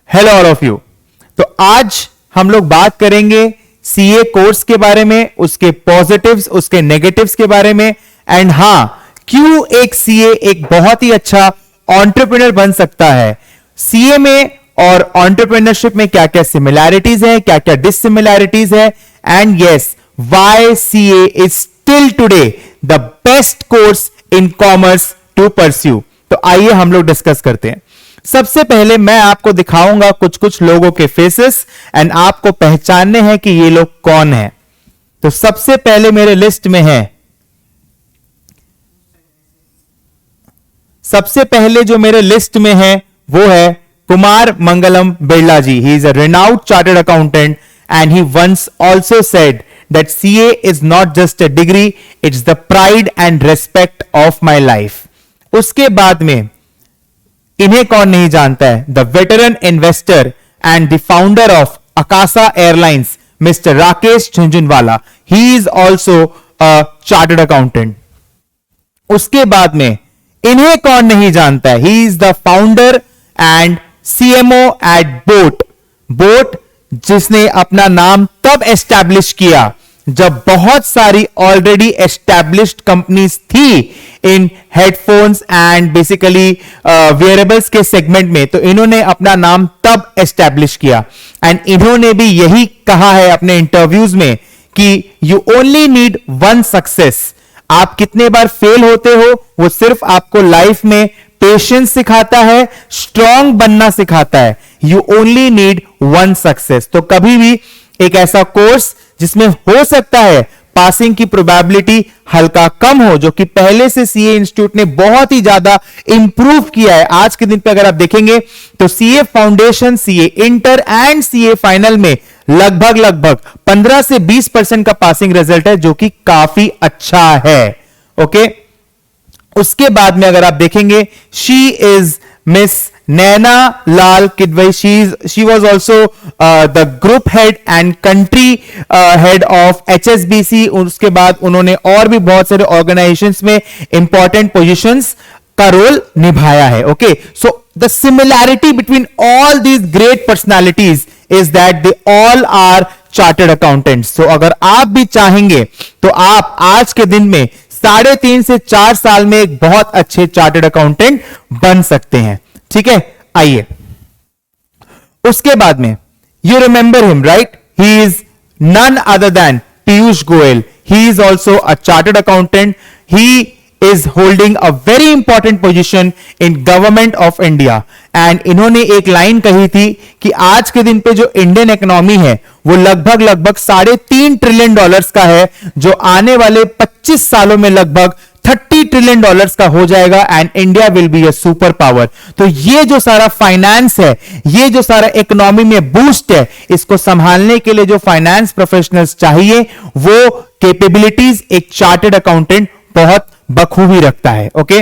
Hello all of you. तो आज हम लोग बात करेंगे सीए कोर्स के बारे में, उसके पॉजिटिव्स, उसके नेगेटिव्स के बारे में, एंड हां, क्यों एक सीए एक बहुत ही अच्छा एंटरप्रेन्योर बन सकता है। सीए में और एंटरप्रेन्योरशिप में क्या क्या सिमिलैरिटीज है, क्या क्या डिससिमिलैरिटीज है, and yes, why CA is still today the best course in commerce to pursue. तो आइए हम लोग डिस्कस करते हैं। सबसे पहले मैं आपको दिखाऊंगा कुछ कुछ लोगों के फेसेस एंड आपको पहचानने हैं कि ये लोग कौन हैं। तो सबसे पहले मेरे लिस्ट में है, सबसे पहले जो मेरे लिस्ट में है वो है Kumar Mangalam Birla ji. He is a renowned chartered accountant and he once also said that CA is not just a degree, it's the pride and respect of my life. उसके बाद में इन्हें कौन नहीं जानता है, the veteran investor and the founder of Akasa airlines mister Rakesh Jhunjhunwala. He is also a chartered accountant. उसके बाद में इन्हें कौन नहीं जानता है, he is the founder and CMO at boAt. BoAt जिसने अपना नाम तब एस्टैब्लिश किया जब बहुत सारी ऑलरेडी एस्टैब्लिश्ड कंपनीज थी इन हेडफोन्स एंड बेसिकली वेयरेबल्स के सेगमेंट में, तो इन्होंने अपना नाम तब एस्टैब्लिश किया। एंड इन्होंने भी यही कहा है अपने इंटरव्यूज में कि you only need one success. आप कितने बार फेल होते हो वो सिर्फ आपको लाइफ में पेशेंस सिखाता है, स्ट्रांग बनना सिखाता है। You only need one success. तो कभी भी एक ऐसा कोर्स जिसमें हो सकता है पासिंग की प्रोबेबिलिटी हल्का कम हो, जो कि पहले से सीए इंस्टीट्यूट ने बहुत ही ज्यादा इंप्रूव किया है। आज के दिन पे अगर आप देखेंगे तो CA foundation, CA inter and CA final में लगभग 15 से 20% का पासिंग रिजल्ट है, जो कि काफी अच्छा है। ओके, उसके बाद में अगर आप देखेंगे, she is miss Naina Lal Kidwai. She was also the group head and country head of HSBC। उसके बाद उन्होंने और भी बहुत सारे ऑर्गेनाइजेशंस में इंपॉर्टेंट पोजीशंस का रोल निभाया है। Okay, so the similarity between all these great personalities is that they all are chartered accountants. तो अगर आप भी चाहेंगे तो आप आज के दिन में 3.5 से 4 साल में एक बहुत अच्छे चार्टर्ड अकाउंटेंट बन सकते हैं। ठीक है, आइए उसके बाद में you remember him, right? He is none other than Piyush Goyal. He is also a chartered accountant. He is holding a very important position in government of India. And इन्होंने एक लाइन कही थी कि आज के दिन पे जो इंडियन इकोनॉमी है वो लगभग $3.5 ट्रिलियन का है, जो आने वाले 25 सालों में लगभग $30 ट्रिलियन का हो जाएगा and India will be a super power. तो ये जो सारा फाइनेंस है, ये जो सारा इकोनॉमी में बूस्ट है, इसको संभालने के लिए जो फाइनेंस प्रोफेशनल्स चाहिए वो कैपेबिलिटीज एक चार्टर्ड अकाउंटेंट बहुत बखूबी रखता है। ओके,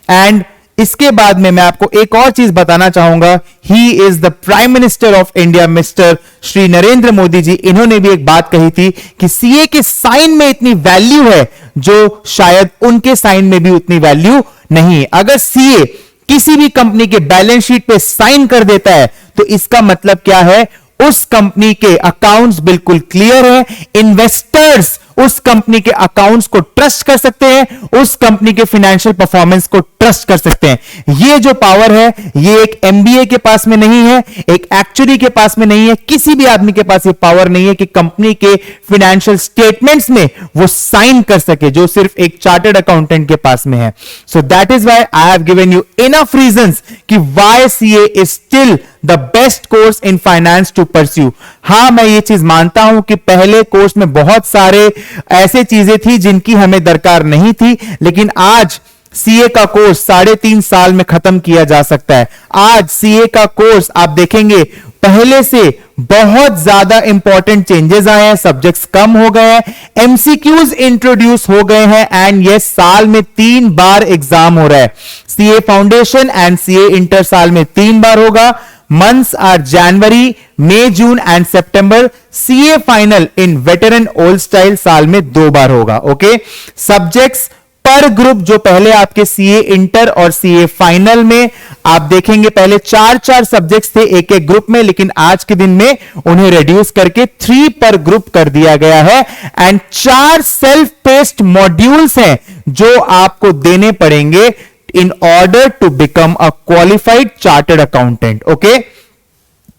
एंड इसके बाद में मैं आपको एक और चीज बताना चाहूंगा। He is the prime minister of India mister Shri Narendra Modi ji. इन्होंने भी एक बात कही थी कि सीए के साइन में इतनी वैल्यू है जो शायद उनके साइन में भी उतनी वैल्यू नहीं है। अगर सीए किसी भी कंपनी के बैलेंस शीट पे साइन कर देता है तो इसका मतलब क्या है, उस कंपनी के अकाउंट्स बिल्कुल क्लियर है। इन्वेस्टर्स उस कंपनी के अकाउंट्स को ट्रस्ट कर सकते हैं, उस कंपनी के फाइनेंशियल परफॉर्मेंस को ट्रस्ट कर सकते हैं। ये जो पावर है ये एक एमबीए के पास में नहीं है, एक एक्चुअरी के पास में नहीं है, किसी भी आदमी के पास ये पावर नहीं है कि कंपनी के फाइनेंशियल स्टेटमेंट्स में वो साइन कर सके, जो सिर्फ एक चार्टर्ड अकाउंटेंट के पास में है। So that is why I have given you enough reasons कि why CA is still the best course in finance to pursue. हां, मैं ये चीज मानता हूं कि पहले कोर्स में बहुत सारे ऐसे चीजें थी जिनकी हमें दरकार नहीं थी, लेकिन आज सीए का कोर्स 3.5 साल में खत्म किया जा सकता है। आज सीए का कोर्स आप देखेंगे पहले से बहुत ज्यादा इंपॉर्टेंट चेंजेस आए हैं, सब्जेक्ट्स कम हो गए हैं, एमसीक्यूज इंट्रोड्यूस हो गए हैं, एंड ये साल में 3 बार एग्जाम हो रहा है। CA foundation and CA inter साल में 3 बार होगा। Months are January, May, June and September. CA final in veteran old style साल में 2 बार होगा। ओके, सब्जेक्ट्स पर ग्रुप, जो पहले आपके सीए इंटर और सीए फाइनल में आप देखेंगे पहले 4 सब्जेक्ट्स थे एक एक ग्रुप में, लेकिन आज के दिन में उन्हें रिड्यूस करके 3 पर ग्रुप कर दिया गया है। एंड 4 सेल्फ पेस्ड मॉड्यूल्स हैं जो आपको देने पड़ेंगे in order to become a qualified chartered accountant. Okay,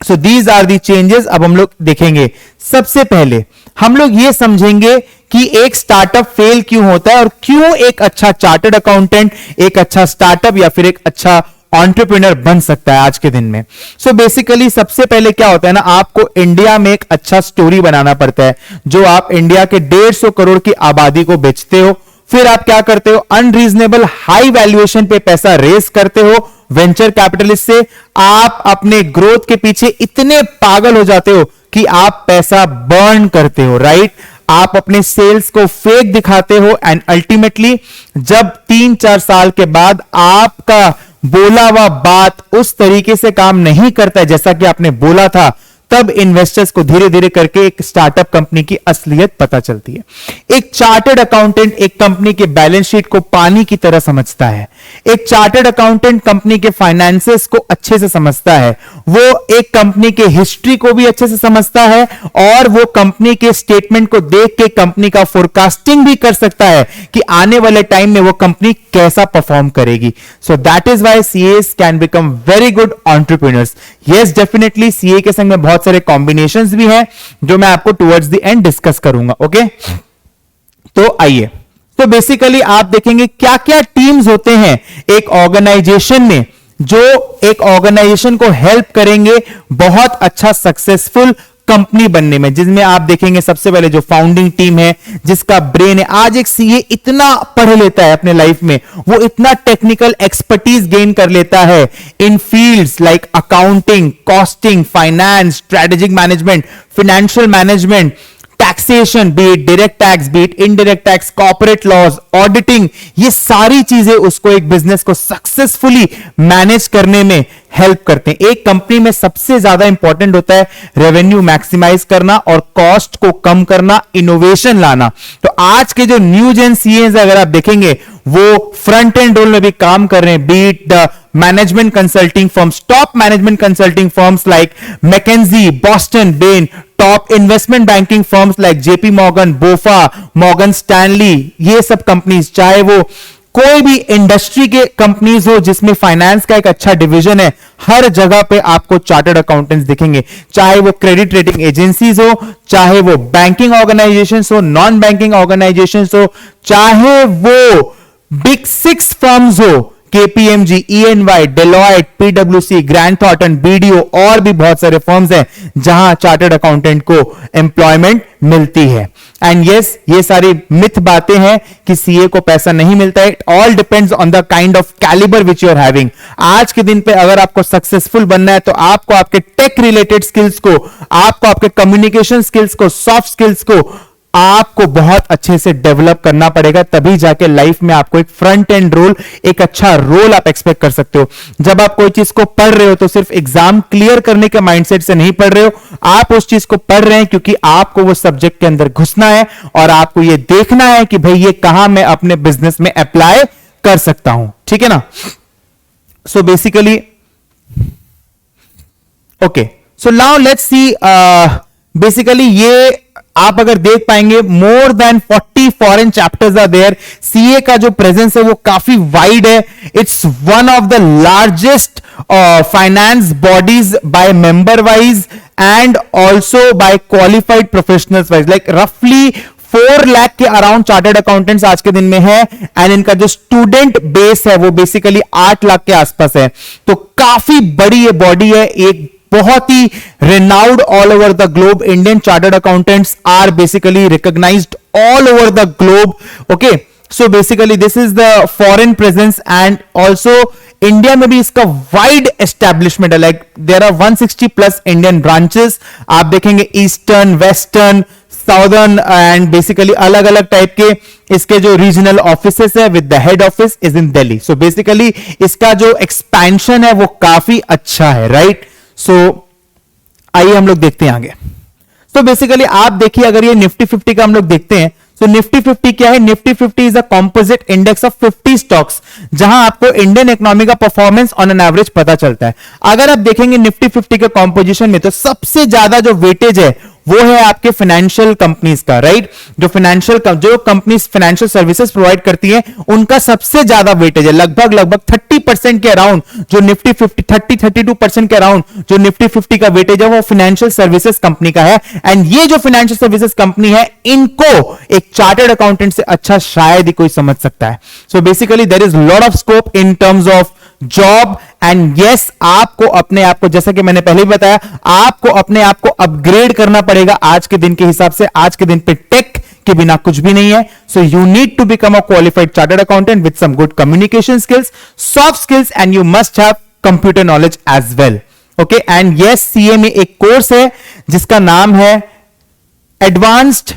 so these are the changes. अब हम लोग देखेंगे, सबसे पहले हम लोग ये समझेंगे कि एक स्टार्टअप फेल क्यों होता है और क्यों एक अच्छा चार्टर्ड अकाउंटेंट एक अच्छा स्टार्टअप या फिर एक अच्छा एंटरप्रेन्योर बन सकता है आज के दिन में। सो बेसिकली सबसे पहले क्या होता है ना, आपको इंडिया में एक अच्छा स्टोरी बनाना पड़ता है, जो आप इंडिया के 150 करोड़ की आबादी को बेचते हो। फिर आप क्या करते हो, अनरीजनेबल हाई वैल्यूएशन पे पैसा रेस करते हो वेंचर कैपिटलिस्ट से। आप अपने ग्रोथ के पीछे इतने पागल हो जाते हो कि आप पैसा बर्न करते हो, राइट। आप अपने सेल्स को फेक दिखाते हो एंड अल्टीमेटली जब 3-4 साल के बाद आपका बोला हुआ बात उस तरीके से काम नहीं करता है जैसा कि आपने बोला था, तब इन्वेस्टर्स को धीरे धीरे करके एक स्टार्टअप कंपनी की असलियत पता चलती है। एक चार्टर्ड अकाउंटेंट एक कंपनी के बैलेंस शीट को पानी की तरह समझता है। एक चार्टर्ड अकाउंटेंट कंपनी के फाइनेंसेस को अच्छे से समझता है। वो एक कंपनी के हिस्ट्री को भी अच्छे से समझता है और वो कंपनी के स्टेटमेंट को देख के कंपनी का फोरकास्टिंग भी कर सकता है कि आने वाले टाइम में वो कंपनी कैसा परफॉर्म करेगी। सो that is why CS can become very good entrepreneurs. Yes, definitely CA के संग में बहुत सारे कॉम्बिनेशंस भी हैं जो मैं आपको टुवर्ड्स द एंड डिस्कस करूंगा। ओके, तो आइए, तो बेसिकली आप देखेंगे क्या क्या टीम्स होते हैं एक ऑर्गेनाइजेशन में जो एक ऑर्गेनाइजेशन को हेल्प करेंगे बहुत अच्छा सक्सेसफुल कंपनी बनने में, जिसमें आप देखेंगे सबसे पहले जो फाउंडिंग टीम है जिसका ब्रेन है। आज एक सीए इतना पढ़ लेता है अपने लाइफ में, वो इतना टेक्निकल एक्सपर्टीज गेन कर लेता है in fields like accounting, costing, finance, strategic management, financial management, taxation, be it direct tax, be it indirect tax, corporate laws, auditing, ये सारी चीजें उसको एक बिजनेस को सक्सेसफुली मैनेज करने में हेल्प करते हैं। एक कंपनी में सबसे ज्यादा इंपॉर्टेंट होता है रेवेन्यू मैक्सिमाइज करना और कॉस्ट को कम करना, इनोवेशन लाना। तो आज के जो न्यू जेन सीएस अगर आप देखेंगे वो फ्रंट एंड रोल में भी काम कर रहे हैं, be it the management consulting firms, top management consulting firms like McKinsey, Boston, Bain, top investment banking firms like JP Morgan, BofA, Morgan Stanley, ये सब कंपनीज, चाहे वो कोई भी इंडस्ट्री के कंपनीज हो जिसमें फाइनेंस का एक अच्छा डिवीजन है, हर जगह पे आपको चार्टर्ड अकाउंटेंट्स दिखेंगे। चाहे वो क्रेडिट रेटिंग एजेंसीज हो, चाहे वो बैंकिंग ऑर्गेनाइजेशंस हो, नॉन बैंकिंग ऑर्गेनाइजेशंस हो, चाहे वो बिग 6 फर्म्स हो, केपीएमजी, ईएनवाई, डेलॉयट, पीडब्ल्यूसी, ग्रैंड थॉर्टन, बीडीओ, और भी बहुत सारे फर्म्स हैं जहां चार्टर्ड अकाउंटेंट को एम्प्लॉयमेंट मिलती है। एंड यस, ये सारी मिथ बातें हैं कि सीए को पैसा नहीं मिलता है। It all depends on the kind of calibre which you are having. आज के दिन पे अगर आपको सक्सेसफुल बनना है तो आपको आपके टेक रिलेटेड स्किल्स को, आपको आपके कम्युनिकेशन स्किल्स को, सॉफ्ट स्किल्स को आपको बहुत अच्छे से डेवलप करना पड़ेगा, तभी जाके लाइफ में आपको एक फ्रंट एंड रोल, एक अच्छा रोल आप एक्सपेक्ट कर सकते हो। जब आप कोई चीज को पढ़ रहे हो तो सिर्फ एग्जाम क्लियर करने के माइंडसेट से नहीं पढ़ रहे हो, आप उस चीज को पढ़ रहे हैं क्योंकि आपको वो सब्जेक्ट के अंदर घुसना है और आपको ये देखना है कि भाई ये कहां मैं अपने बिजनेस में अप्लाई कर सकता हूं। ठीक है ना। So basically okay, so now let's see, basically ये आप अगर देख पाएंगे more than 40 foreign chapters are there. CA का जो प्रेजेंस है वो काफी वाइड है। It's one of the largest finance bodies by member wise and also by qualified professionals wise, like रफली 4 लाख के अराउंड चार्टर्ड अकाउंटेंट्स आज के दिन में है एंड इनका जो स्टूडेंट बेस है वो बेसिकली 8 लाख के आसपास है। तो काफी बड़ी ये बॉडी है, एक बहुत ही renowned all over the globe. Indian chartered accountants are basically recognized all over the globe. Okay, so basically this is the foreign presence and also India में भी इसका वाइड एस्टेब्लिशमेंट है। Like there are 160 plus Indian branches. आप देखेंगे eastern, western, southern and basically अलग अलग type के इसके जो रीजनल ऑफिसेस है with the head office is in Delhi. So basically इसका जो एक्सपेंशन है वो काफी अच्छा है, राइट। सो आइए हम लोग देखते हैं आगे। तो बेसिकली आप देखिए, अगर ये निफ्टी 50 का हम लोग देखते हैं सो निफ्टी 50 क्या है? Nifty 50 is a composite index of 50 stocks, जहां आपको इंडियन इकोनॉमी का परफॉर्मेंस ऑन एन एवरेज पता चलता है। अगर आप देखेंगे निफ्टी 50 के कॉम्पोजिशन में, तो सबसे ज्यादा जो वेटेज है वो है आपके फाइनेंशियल कंपनीज का, राइट? जो कंपनीज फाइनेंशियल सर्विसेज प्रोवाइड करती हैं, उनका सबसे ज्यादा वेटेज है, लगभग 30% के अराउंड जो निफ्टी 50, 32% के अराउंड जो निफ्टी 50 का वेटेज है वो फाइनेंशियल सर्विसेज कंपनी का है। एंड ये जो फाइनेंशियल सर्विसेज कंपनी है, इनको एक चार्टर्ड अकाउंटेंट से अच्छा शायद ही कोई समझ सकता है। So basically there is lot of scope in terms of job and yes, आपको अपने आप को, जैसा कि मैंने पहले भी बताया, आपको अपने आप को अपग्रेड करना पड़ेगा आज के दिन के हिसाब से। आज के दिन पे टेक के बिना कुछ भी नहीं है। So you need to become a qualified chartered accountant with some good communication skills, soft skills, and you must have computer knowledge as well. Okay, and yes, CA में एक कोर्स है जिसका नाम है एडवांस्ड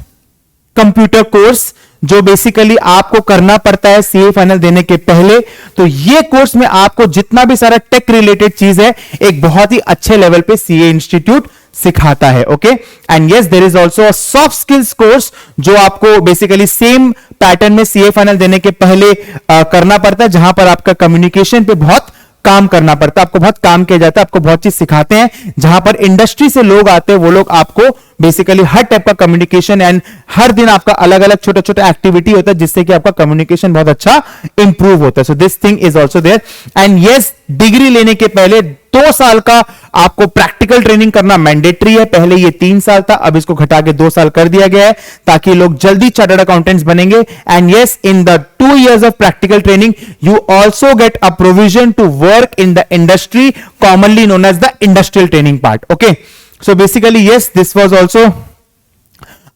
कंप्यूटर कोर्स, जो basically आपको करना पड़ता है सीए फाइनल देने के पहले। तो ये कोर्स में आपको जितना भी सारा टेक रिलेटेड चीज है, एक बहुत ही अच्छे लेवल पे सीए इंस्टीट्यूट सिखाता है। Okay, and yes, there is also a soft skills course, जो आपको बेसिकली सेम पैटर्न में सीए फाइनल देने के पहले करना पड़ता है, जहां पर आपका कम्युनिकेशन पे बहुत काम करना पड़ता है, आपको बहुत काम किया जाता है, आपको बहुत चीज सिखाते हैं। जहां पर इंडस्ट्री से लोग आते हैं, वो लोग आपको बेसिकली हर टाइप का कम्युनिकेशन, एंड हर दिन आपका अलग अलग छोटा छोटा एक्टिविटी होता है, जिससे कि आपका कम्युनिकेशन बहुत अच्छा इंप्रूव होता है। So this thing is also there. And yes, degree लेने के पहले 2 साल का आपको प्रैक्टिकल ट्रेनिंग करना मैंडेटरी है। पहले ये 3 साल था, अब इसको घटा के 2 साल कर दिया गया है, ताकि लोग जल्दी चार्टर्ड अकाउंटेंट्स बनेंगे। And yes, in the 2 years of practical training, you also get a provision to work in the industry, commonly known as the industrial training part. Okay, so basically yes, this was also.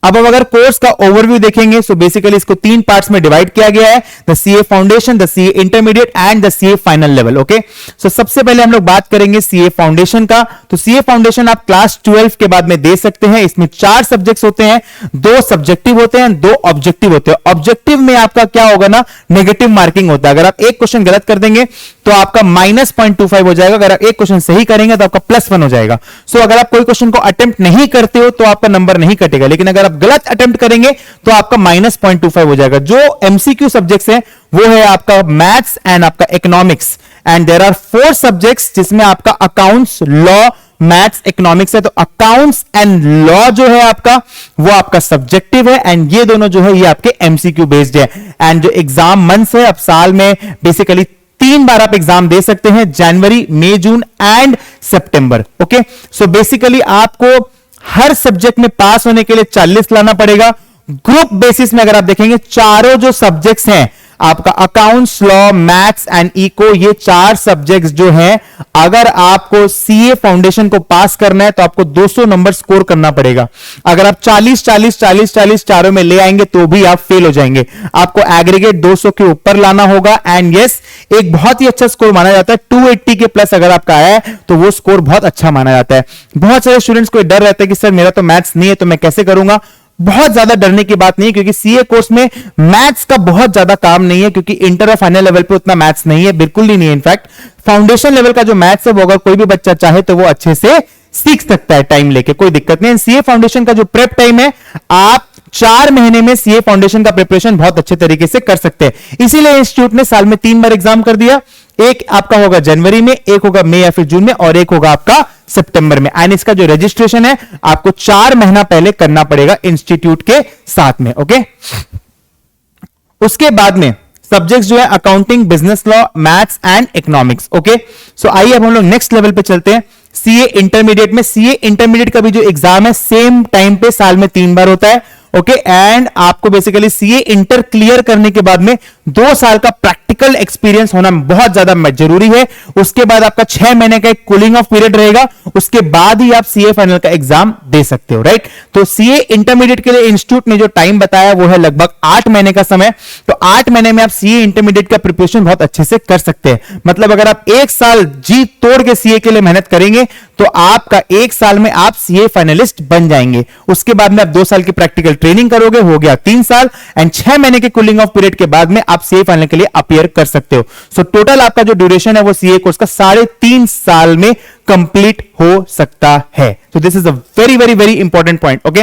अब हम अगर course का overview देखेंगे, so basically इसको 3 parts में divide किया गया है, the CA foundation, the CA intermediate and the CA final level. Okay, so सबसे पहले हम लोग बात करेंगे सीए फाउंडेशन का। तो सीए फाउंडेशन आप क्लास 12 के बाद में दे सकते हैं। इसमें 4 सब्जेक्ट्स होते हैं, 2 सब्जेक्टिव होते हैं, 2 ऑब्जेक्टिव होते हैं। ऑब्जेक्टिव में आपका क्या होगा ना, नेगेटिव मार्किंग होता है। अगर आप एक क्वेश्चन गलत कर देंगे तो आपका -0.25 हो जाएगा, अगर आप एक क्वेश्चन सही करेंगे तो आपका +1 हो जाएगा। सो अगर आप कोई क्वेश्चन को अटेम्प्ट नहीं करते हो तो आपका नंबर नहीं कटेगा, लेकिन अगर आप गलत अटेम्प्ट करेंगे तो आपका -0.25 हो जाएगा। जो एमसीक्यू सब्जेक्ट्स हैं वो है आपका मैथ्स एंड आपका economics, and there are 4 subjects जिसमें आपका अकाउंट्स, लॉ, मैथ्स, इकोनॉमिक्स है। तो अकाउंट्स एंड लॉ जो है आपका, वो आपका सब्जेक्टिव है, एंड ये दोनों जो है ये आपके एमसीक्यू बेस्ड है। एंड जो एग्जाम मंथ्स है, अब साल में बेसिकली 3 बार आप एग्जाम दे सकते हैं, जनवरी, मई, जून एंड सितंबर। ओके, सो बेसिकली आपको हर सब्जेक्ट में पास होने के लिए 40 लाना पड़ेगा। ग्रुप बेसिस में अगर आप देखेंगे, चारों जो सब्जेक्ट्स हैं आपका accounts, law, maths and eco, ये 4 सब्जेक्ट्स जो हैं, अगर आपको सीए फाउंडेशन को पास करना है तो आपको 200 नंबर स्कोर करना पड़ेगा। अगर आप 40 चारों में ले आएंगे तो भी आप फेल हो जाएंगे। आपको एग्रीगेट 200 के ऊपर लाना होगा। एंड यस, एक बहुत ही अच्छा स्कोर माना जाता है, 280 के प्लस अगर आपका आया है तो वो स्कोर बहुत अच्छा माना जाता है। बहुत सारे स्टूडेंट्स को डर रहता है कि सर मेरा तो मैथ्स नहीं है तो मैं कैसे करूंगा। बहुत ज्यादा डरने की बात नहीं है, क्योंकि सीए कोर्स में मैथ्स का बहुत ज्यादा काम नहीं है, क्योंकि इंटर और फाइनल लेवल पे उतना मैथ्स नहीं है, बिल्कुल ही नहीं है। इनफैक्ट फाउंडेशन लेवल का जो मैथ्स है वो अगर कोई भी बच्चा चाहे तो वो अच्छे से सीख सकता है, टाइम लेके, कोई दिक्कत नहीं। सीए फाउंडेशन का जो प्रेप टाइम है, आप 4 महीने में सीए फाउंडेशन का प्रिपरेशन बहुत अच्छे तरीके से कर सकते हैं। इसीलिए इंस्टीट्यूट ने साल में 3 बार एग्जाम कर दिया। एक आपका होगा जनवरी में, एक होगा मई या फिर जून में, और एक होगा आपका सितंबर में। एंड इसका जो रजिस्ट्रेशन है आपको 4 महीना पहले करना पड़ेगा इंस्टीट्यूट के साथ में। ओके, उसके बाद में सब्जेक्ट्स जो है accounting, business law, maths and economics. Okay, so आइए अब हम लोग नेक्स्ट लेवल पे चलते हैं, सीए इंटरमीडिएट में। सीए इंटरमीडिएट का भी जो एग्जाम है सेम टाइम पे साल में 3 बार होता है। ओके, एंड आपको बेसिकली सीए इंटर क्लियर करने के बाद में 2 साल का प्रैक्टिकल एक्सपीरियंस होना बहुत ज्यादा जरूरी है। उसके बाद आपका 6 महीने का एक कूलिंग ऑफ पीरियड रहेगा, उसके बाद ही आप सीए फाइनल का एग्जाम दे सकते हो, राइट। तो सीए इंटरमीडिएट के लिए इंस्टीट्यूट ने जो टाइम बताया वो है लगभग 8 महीने का समय। तो 8 महीने में आप सीए इंटरमीडिएट का प्रिपरेशन बहुत अच्छे से कर सकते हैं। मतलब अगर आप 1 साल जी तोड़ के सीए के लिए मेहनत करेंगे तो आपका 1 साल में आप सीए फाइनलिस्ट बन जाएंगे। उसके बाद में आप 2 साल की प्रैक्टिकल ट्रेनिंग करोगे, हो गया 3 साल, एंड 6 महीने के कूलिंग ऑफ पीरियड के बाद में आप सीए फाइनल के लिए अपीयर कर सकते हो। सो टोटल आपका जो ड्यूरेशन है वो सीए कोर्स का 3.5 साल में कंप्लीट हो सकता है। तो this is a very very very important point, okay.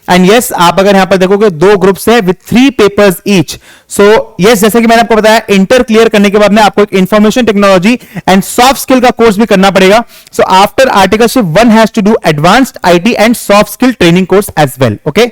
And yes, आप अगर यहां पर देखोगे 2 ग्रुप्स है with 3 papers each. So yes, जैसे कि मैंने आपको बताया, इंटर क्लियर करने के बाद में आपको एक information technology and soft skill का कोर्स भी करना पड़ेगा। So after articleship one has to do advanced IT and soft skill training course as well, okay.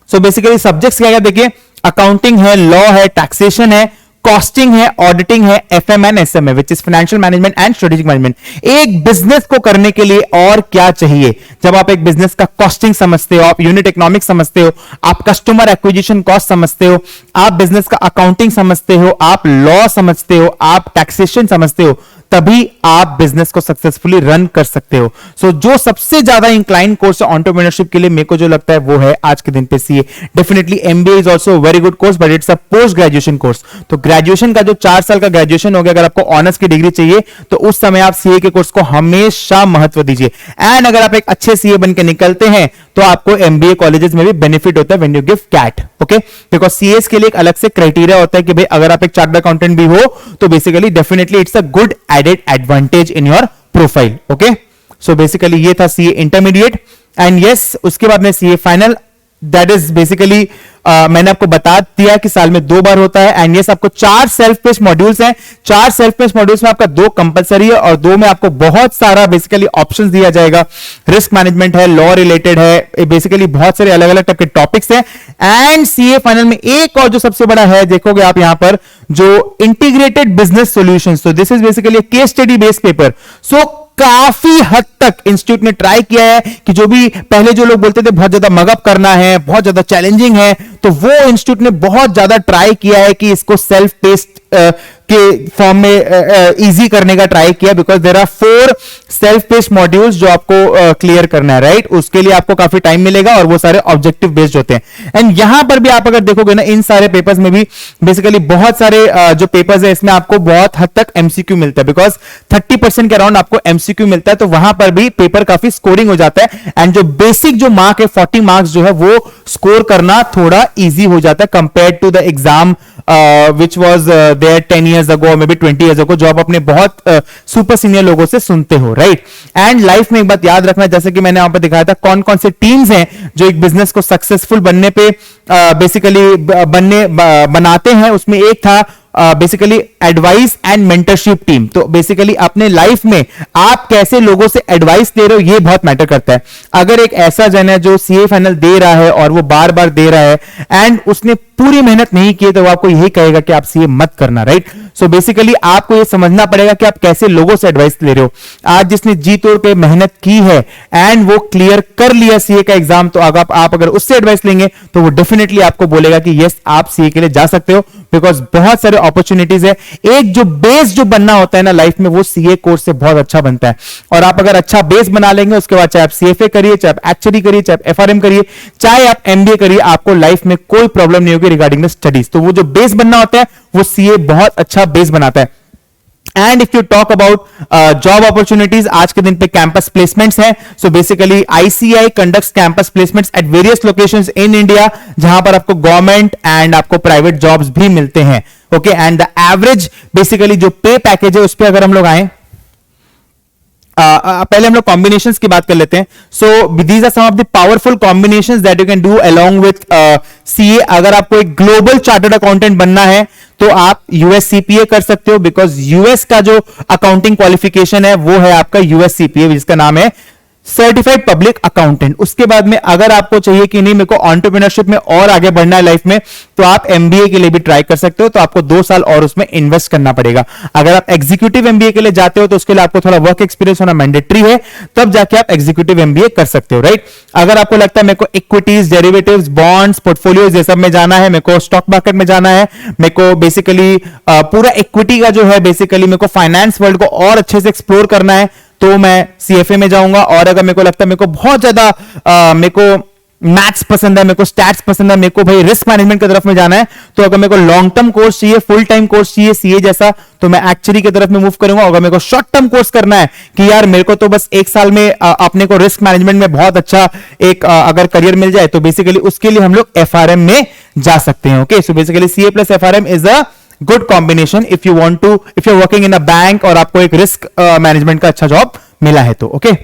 So basically subjects क्या है, देखिए अकाउंटिंग है, लॉ है, टैक्सेशन है, कॉस्टिंग है, ऑडिटिंग है, एफएम एंड एसएम है, which is financial management and strategic management. एक बिजनेस को करने के लिए और क्या चाहिए? जब आप एक बिजनेस का कॉस्टिंग समझते हो, आप यूनिट इकोनॉमिक्स समझते हो, आप कस्टमर एक्विजिशन कॉस्ट समझते हो, आप बिजनेस का अकाउंटिंग समझते हो, आप लॉ समझते हो, आप टैक्सेशन समझते हो, तभी आप बिजनेस को सक्सेसफुली रन कर सकते हो। सो जो सबसे ज्यादा इंक्लाइन कोर्स है एंटरप्रेन्योरशिप के लिए, मेरे को जो लगता है वो है आज के दिन पे CA. Definitely MBA is also very good course, but it's a post graduation course. तो ग्रेजुएशन का जो 4 साल का ग्रेजुएशन हो गया, अगर आपको ऑनर्स की डिग्री चाहिए तो उस समय आप सीए के कोर्स को हमेशा महत्व दीजिए। एंड अगर आप एक अच्छे सीए बन के निकलते हैं तो आपको एमबीए कॉलेजेस में भी बेनिफिट होता है when you give CAT, okay. Because CS के लिए एक अलग से क्राइटेरिया होता है कि भाई अगर आप एक चार्टर्ड अकाउंटेंट भी हो तो basically definitely it's a good added advantage in your profile, okay. So basically ये था सीए इंटरमीडिएट। एंड यस, उसके बाद में CA final, that is basically मैंने आपको बता दिया कि साल में 2 बार होता है। एंड यस, आपको 4 सेल्फ पेस्ड मॉड्यूल्स हैं। 4 सेल्फ पेस्ड मॉड्यूल्स में आपका 2 कंपलसरी है और 2 में आपको बहुत सारा बेसिकली ऑप्शंस दिया जाएगा। रिस्क मैनेजमेंट है, लॉ रिलेटेड है, बेसिकली बहुत सारे अलग अलग टाइप के टॉपिक्स हैं। एंड सीए फाइनल में एक और जो सबसे बड़ा है, देखोगे आप यहां पर जो इंटीग्रेटेड बिजनेस सॉल्यूशंस, तो this is basically case study based paper. So काफी हद तक इंस्टीट्यूट ने ट्राई किया है कि जो भी पहले जो लोग बोलते थे बहुत ज्यादा मगअप करना है, बहुत ज्यादा चैलेंजिंग है, तो वो इंस्टीट्यूट ने बहुत ज्यादा ट्राई किया है कि इसको सेल्फ पेस्ड के फॉर्म में इजी करने का ट्राई किया। Because there are 4 self paced modules जो आपको क्लियर करना है, राइट। उसके लिए आपको काफी टाइम मिलेगा और वो सारे ऑब्जेक्टिव बेस्ड होते हैं। एंड यहां पर भी आप अगर देखोगे ना, इन सारे पेपर्स में भी बेसिकली बहुत सारे जो पेपर्स है इसमें आपको बहुत हद तक एमसीक्यू मिलता है। बिकॉज 30% के अराउंड आपको एमसीक्यू मिलता है, तो वहां पर भी पेपर काफी स्कोरिंग हो जाता है। एंड जो बेसिक जो मार्क है 40 मार्क्स जो है वो स्कोर करना थोड़ा इजी हो जाता है compare to the exam which was there 10 years ago or maybe 20 years ago, जो आप अपने बहुत सुपर सीनियर लोगों से सुनते हो, राइट। एंड लाइफ में एक बात याद रखना, जैसे कि मैंने यहां पर दिखाया था कौन कौन से टीम्स हैं जो एक बिजनेस को सक्सेसफुल बनने पे बेसिकली बनाते हैं। उसमें एक था basically advice and mentorship team. तो बेसिकली अपने लाइफ में आप कैसे लोगों से एडवाइस दे रहे हो, ये बहुत मैटर करता है। अगर एक ऐसा जन है जो सीए फाइनल दे रहा है और वो बार बार दे रहा है एंड उसने पूरी मेहनत नहीं की, तो वो आपको यही कहेगा कि आप सीए मत करना, राइट। सो बेसिकली आपको ये समझना पड़ेगा कि आप कैसे लोगों से एडवाइस ले रहे हो। आज जिसने जी तोड़ पे मेहनत की है एंड वो क्लियर कर लिया सीए का एग्जाम, तो आप अगर उससे एडवाइस लेंगे तो वो डेफिनेटली आपको बोलेगा कि यस, आप सीए के लिए जा सकते हो। बिकॉज बहुत सारे अपॉर्चुनिटीज है। एक जो बेस जो बनना होता है ना लाइफ में, वो सीए कोर्स से बहुत अच्छा बनता है। और आप अगर अच्छा बेस बना लेंगे, उसके बाद चाहे आप सीएफए करिए, चाहे आप एक्चुअली करिए, चाहे आप एफआरएम करिए, चाहे आप एमबीए करिए, आपको लाइफ में कोई प्रॉब्लम नहीं होगी रिगार्डिंग द स्टडीज। तो वो जो बेस बनना होता है वो सीए बहुत अच्छा बेस बनाता है। And if you talk about job opportunities, आज के दिन पे कैंपस प्लेसमेंट्स हैं। So basically ICI conducts campus placements at various locations in India, जहां पर आपको गवर्नमेंट एंड आपको प्राइवेट जॉब्स भी मिलते हैं, okay. And the average basically जो पे पैकेज है उस पर अगर हम लोग आए, पहले हम लोग कॉम्बिनेशंस की बात कर लेते हैं। So these are some of the powerful combinations that you can do along with CA. अगर आपको एक ग्लोबल चार्टर्ड अकाउंटेंट बनना है तो आप यूएस सीपीए कर सकते हो, बिकॉज यूएस का जो अकाउंटिंग क्वालिफिकेशन है वो है आपका यूएस सीपीए, जिसका नाम है सर्टिफाइड पब्लिक अकाउंटेंट। उसके बाद में अगर आपको चाहिए कि नहीं मेरे को एंटरप्रेन्योरशिप में और आगे बढ़ना है लाइफ में, तो आप एमबीए के लिए भी ट्राई कर सकते हो। तो आपको 2 साल और उसमें इन्वेस्ट करना पड़ेगा। अगर आप एग्जीक्यूटिव एमबीए के लिए जाते हो तो उसके लिए आपको थोड़ा वर्क एक्सपीरियंस होना मैंडेटरी है, तब जाके आप एग्जीक्यूटिव एमबीए कर सकते हो, राइट। अगर आपको लगता है मेरे को इक्विटीज, डेरिवेटिव्स, बॉन्ड्स, पोर्टफोलियोज, ये सब में जाना है, मेरे को स्टॉक मार्केट में जाना है, मेरे को बेसिकली पूरा इक्विटी का जो है बेसिकली मेरे को फाइनेंस वर्ल्ड को और अच्छे से एक्सप्लोर करना है, तो मैं सीएफए में जाऊंगा। और अगर मेरे को लगता है मेरे को बहुत ज्यादा मेरे को मैथ्स पसंद है, मेरे को स्टैट्स पसंद है, मेरे को भाई रिस्क मैनेजमेंट की तरफ में जाना है, तो अगर मेरे को लॉन्ग टर्म कोर्स चाहिए, फुल टाइम कोर्स चाहिए सीए जैसा, तो मैं एक्चुअली की तरफ में मूव करूंगा। अगर मेरे को शॉर्ट टर्म कोर्स करना है कि यार मेरे को तो बस 1 साल में अपने को रिस्क मैनेजमेंट में बहुत अच्छा एक अगर करियर मिल जाए, तो बेसिकली उसके लिए हम लोग एफआरएम में जा सकते हैं. Okay, so basically CA plus FRM is a good combination if you want to, if you are working in a bank और आपको एक रिस्क मैनेजमेंट का अच्छा जॉब मिला है तो. ओके,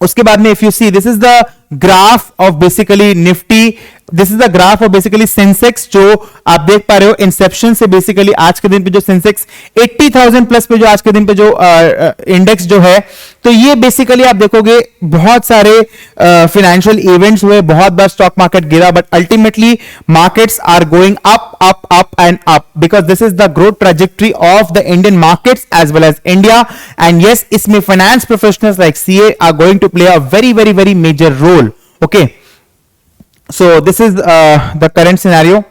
उसके बाद में if you see, this is the graph of basically Nifty, this is the graph of basically Sensex, जो आप देख पा रहे हो इंसेप्शन से बेसिकली आज के दिन पे जो सेंसेक्स 80,000 प्लस पे जो आज के दिन पे जो इंडेक्स जो है, तो ये बेसिकली आप देखोगे बहुत सारे फाइनेंशियल इवेंट्स हुए, बहुत बार स्टॉक मार्केट गिरा, but ultimately markets are going up up up and up because this is the growth trajectory of the Indian markets as well as India. And yes, इसमें finance professionals like CA are going to play a very very very major role. Okay, so this is the current scenario.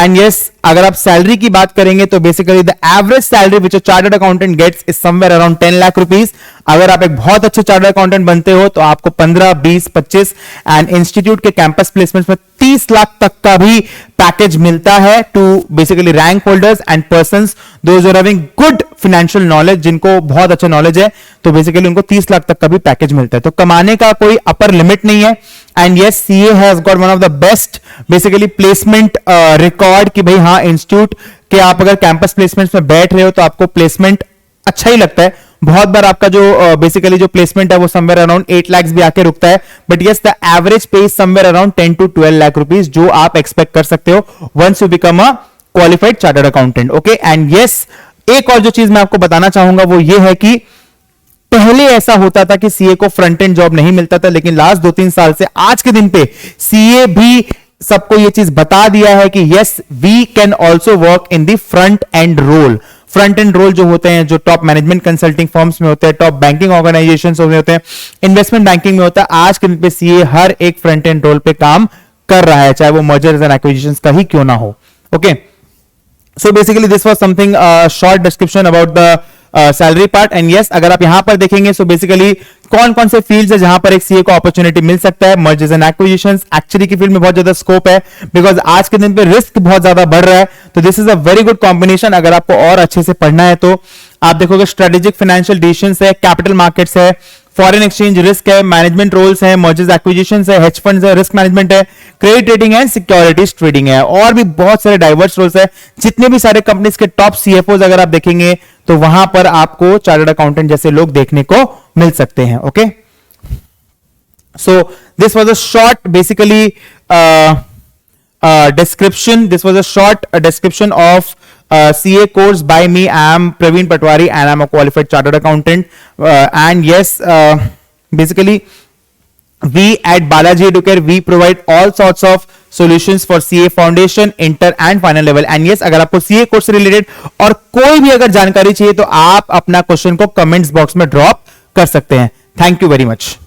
And yes, अगर आप salary की बात करेंगे तो basically the average salary which a chartered accountant gets is somewhere around 10 lakh rupees. अगर आप एक बहुत अच्छे चार्टर्ड अकाउंटेंट बनते हो तो आपको 15, 20, 25 एंड इंस्टीट्यूट के कैंपस प्लेसमेंट्स में 30 लाख तक का भी पैकेज मिलता है to basically rank holders and persons those are having good financial knowledge, जिनको बहुत अच्छा नॉलेज है, तो बेसिकली उनको 30 लाख तक का भी पैकेज मिलता है. तो कमाने का कोई अपर लिमिट नहीं है. And yes, CA has got one of the best basically placement record कि भाई हाँ, इंस्टीट्यूट के आप अगर कैंपस प्लेसमेंट्स में बैठ रहे हो तो आपको प्लेसमेंट अच्छा ही लगता है. बहुत बार आपका जो बेसिकली जो प्लेसमेंट है वो समवेयर अराउंड 8 लाख भी आके रुकता है, but yes the average pay is somewhere around 10 to 12 lakh rupees, जो आप एक्सपेक्ट कर सकते हो once you become a qualified chartered accountant. Okay, and yes, एक और जो चीज मैं आपको बताना चाहूंगा वो ये है कि पहले ऐसा होता था कि CA को फ्रंट एंड जॉब नहीं मिलता था, लेकिन लास्ट 2-3 साल से आज के दिन पे CA भी सबको ये चीज बता दिया है कि yes, we can also work in the front end role. Front end role जो होते हैं, जो टॉप मैनेजमेंट कंसल्टिंग फर्म्स में होते हैं, टॉप बैंकिंग ऑर्गेनाइजेशंस में होते हैं, इन्वेस्टमेंट बैंकिंग में होता है, आज के दिन पे CA हर एक फ्रंट एंड रोल पे काम कर रहा है, चाहे वो मर्जर्स एंड एक्विजिशंस का ही क्यों ना हो. Okay, so basically this was something short description about the salary part. And yes, अगर आप यहां पर देखेंगे so basically कौन कौन से फील्ड्स है जहां पर एक CA को अपॉर्चुनिटी मिल सकता है. मर्जर्स एंड एक्विजिशंस एक्चुअली की फील्ड में बहुत ज्यादा स्कोप है बिकॉज आज के दिन पे रिस्क बहुत ज्यादा बढ़ रहा है, तो this is a very good combination. अगर आपको और अच्छे से पढ़ना है तो आप देखोगे स्ट्रेटेजिक फाइनेंशियल डिसीजंस है, कैपिटल मार्केट्स है, फॉरेन एक्सचेंज रिस्क है, मैनेजमेंट रोल्स है, मर्जर्स एक्विजिशंस है, हेज फंड्स है, रिस्क मैनेजमेंट है, क्रेडिट रेटिंग है, सिक्योरिटीज ट्रेडिंग है, और भी बहुत सारे डाइवर्स रोल्स है. जितने भी सारे कंपनीज के टॉप CFOs अगर आप देखेंगे तो वहां पर आपको चार्टर्ड अकाउंटेंट जैसे लोग देखने को मिल सकते हैं. Okay, so this was a short basically description. This was a short description of CA course by me. I am Praveen Patwari and I am a qualified chartered accountant. And yes, basically we at Balaji Educare, we provide all sorts of solutions for CA foundation, inter and final level. And yes, अगर आपको CA course से related और कोई भी अगर जानकारी चाहिए तो आप अपना क्वेश्चन को कमेंट्स बॉक्स में ड्रॉप कर सकते हैं. Thank you very much.